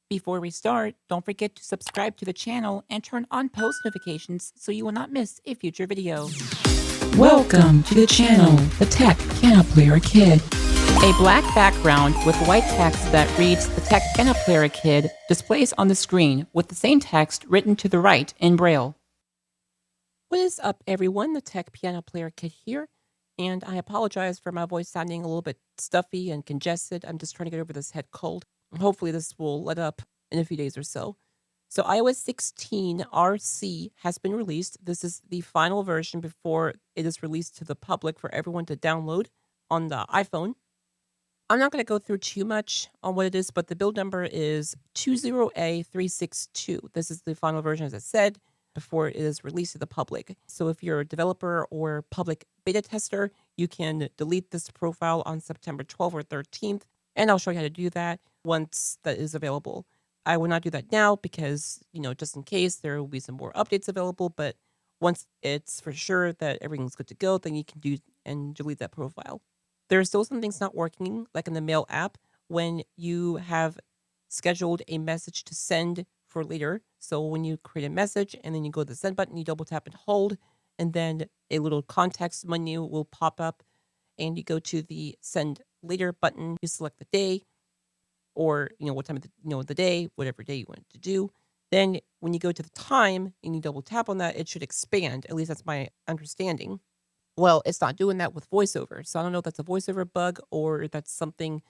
Before we start, don't forget to subscribe to the channel and turn on post notifications so you will not miss a future video. Welcome to the channel, The Tech Piano Player Kid. A black background with white text that reads The Tech Piano Player Kid displays on the screen with the same text written to the right in Braille. What is up, everyone? The Tech Piano Player Kid here, and I apologize for my voice sounding a little bit stuffy and congested. I'm just trying to get over this head cold. Hopefully this will let up in a few days or so. So iOS 16 RC has been released. This is the final version before it is released to the public for everyone to download on the iPhone. I'm not going to go through too much on what it is, but the build number is 20A362. This is the final version, as I said, before it is released to the public. So if you're a developer or public beta tester, you can delete this profile on September 12th or 13th, and I'll show you how to do that once that is available. I will not do that now because, just in case there will be some more updates available, but once it's for sure that everything's good to go, then you can do and delete that profile. There are still some things not working, like in the Mail app, when you have scheduled a message to send for later. So when you create a message and then you go to the send button, you double tap and hold, and then a little context menu will pop up and you go to the send later button. You select the day or, what time of the day, whatever day you want it to do. Then when you go to the time and you double tap on that, it should expand. At least that's my understanding. Well, it's not doing that with VoiceOver. So I don't know if that's a VoiceOver bug or that's something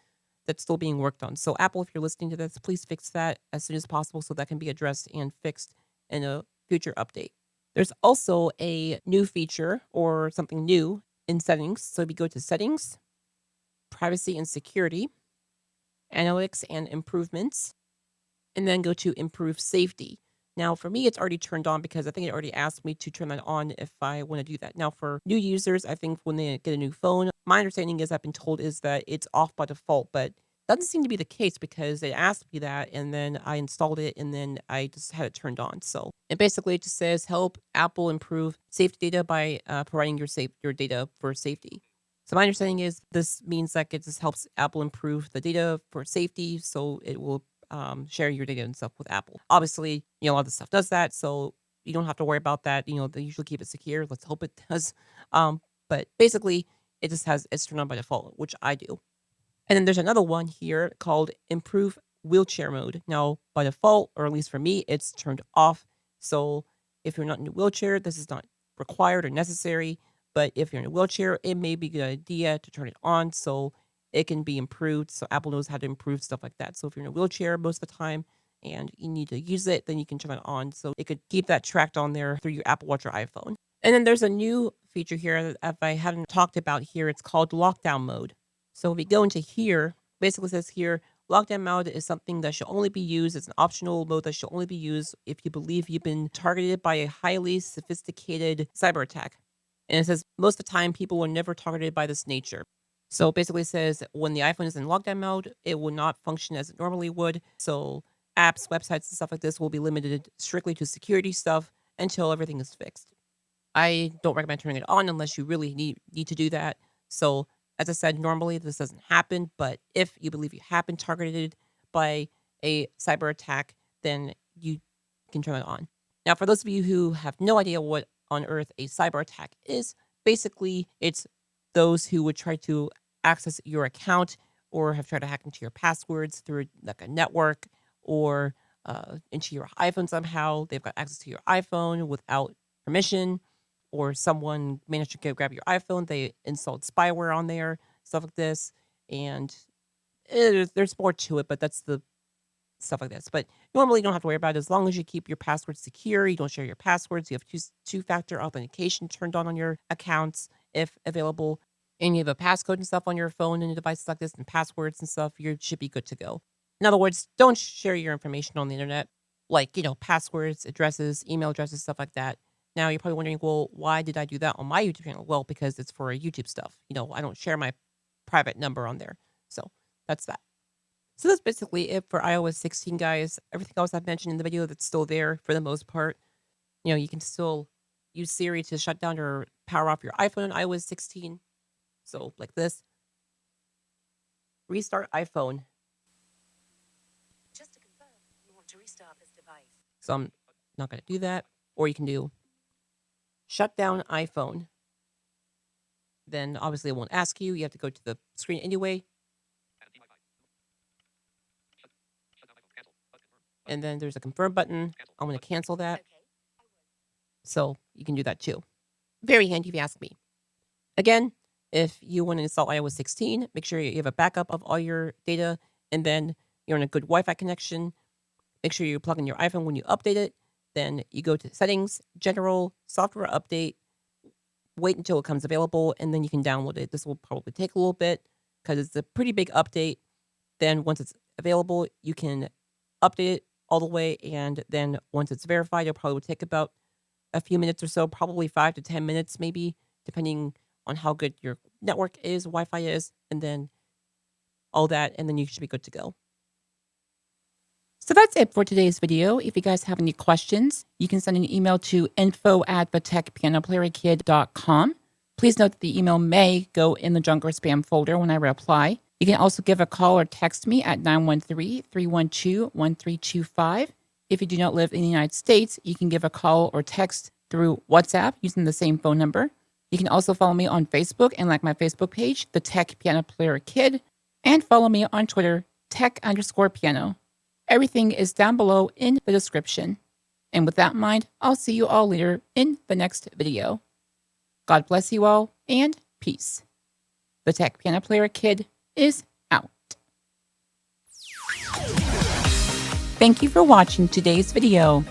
that's still being worked on. So Apple, if you're listening to this, please fix that as soon as possible so that can be addressed and fixed in a future update. There's also a new feature or something new in settings. So if you go to settings, privacy and security, analytics and improvements, and then go to improve safety. Now, for me, it's already turned on because I think it already asked me to turn that on if I want to do that. Now, for new users, I think when they get a new phone, my understanding is I've been told is that it's off by default, but doesn't seem to be the case because it asked me that and then I installed it and then I just had it turned on. So it basically just says help Apple improve safety data by providing your data for safety. So my understanding is this means that it just helps Apple improve the data for safety, so it will share your data and stuff with Apple. Obviously, a lot of the stuff does that, so you don't have to worry about that. They usually keep it secure. Let's hope it does. But basically, it's turned on by default, which I do. And then there's another one here called Improve Wheelchair Mode. Now, by default, or at least for me, it's turned off. So if you're not in a wheelchair, this is not required or necessary. But if you're in a wheelchair, it may be a good idea to turn it on so it can be improved. So Apple knows how to improve stuff like that. So if you're in a wheelchair most of the time and you need to use it, then you can turn it on so it could keep that tracked on there through your Apple Watch or iPhone. And then there's a new feature here that I haven't talked about here. It's called lockdown mode. So if we go into here, basically says here, lockdown mode is something that should only be used. It's an optional mode that should only be used if you believe you've been targeted by a highly sophisticated cyber attack. And it says most of the time people were never targeted by this nature. So basically it says when the iPhone is in lockdown mode, it will not function as it normally would. So apps, websites, and stuff like this will be limited strictly to security stuff until everything is fixed. I don't recommend turning it on unless you really need to do that. So as I said, normally this doesn't happen, but if you believe you have been targeted by a cyber attack, then you can turn it on. Now, for those of you who have no idea what on earth a cyber attack is, basically it's those who would try to access your account or have tried to hack into your passwords through like a network or into your iPhone somehow. They've got access to your iPhone without permission, or someone managed to grab your iPhone. They installed spyware on there, stuff like this. And there's more to it, but that's the stuff like this. But normally you don't have to worry about it as long as you keep your passwords secure. You don't share your passwords. You have two-factor authentication turned on your accounts if available. And you have a passcode and stuff on your phone and devices like this and passwords and stuff. You should be good to go. In other words, don't share your information on the internet, like, passwords, addresses, email addresses, stuff like that. Now, you're probably wondering, well, why did I do that on my YouTube channel? Well, because it's for YouTube stuff. I don't share my private number on there. So that's that. So that's basically it for iOS 16, guys. Everything else I've mentioned in the video that's still there for the most part. You can still use Siri to shut down or power off your iPhone on iOS 16. So like this. Restart iPhone. Just to confirm, So I'm not going to do that. Or you can do shut down iPhone. Then obviously it won't ask you. You have to go to the screen anyway. And then there's a confirm button. I'm going to cancel that. So you can do that too. Very handy if you ask me. Again, if you want to install iOS 16, make sure you have a backup of all your data, and then you're on a good Wi-Fi connection. Make sure you plug in your iPhone when you update it. Then you go to Settings, General, Software Update. Wait until it comes available, and then you can download it. This will probably take a little bit because it's a pretty big update. Then once it's available, you can update it all the way, and then once it's verified, it'll probably take about a few minutes or so, probably 5 to 10 minutes maybe, depending on how good your network is, Wi-Fi is, and then all that, and then you should be good to go. So that's it for today's video. If you guys have any questions, you can send an email to info@TheTechPianoPlayerKid.com. Please note that the email may go in the junk or spam folder when I reply. You can also give a call or text me at 913-312-1325. If you do not live in the United States, you can give a call or text through WhatsApp using the same phone number. You can also follow me on Facebook and like my Facebook page, The Tech Piano Player Kid, and follow me on Twitter, tech_piano. Everything is down below in the description. And with that in mind, I'll see you all later in the next video. God bless you all, and peace. The Tech Piano Player Kid is out. Thank you for watching today's video.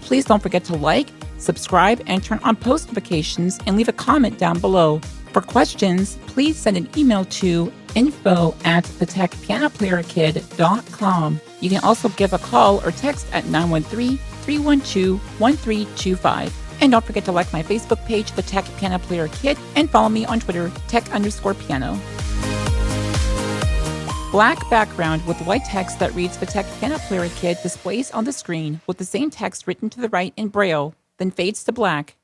Please don't forget to like, subscribe, and turn on post notifications, and leave a comment down below. For questions, please send an email to info@TheTechPianoPlayerKid.com. You can also give a call or text at 913-312-1325. And don't forget to like my Facebook page, The Tech Piano Player Kid, and follow me on Twitter, tech_piano. Black background with white text that reads The Tech Piano Player Kid displays on the screen with the same text written to the right in Braille, then fades to black.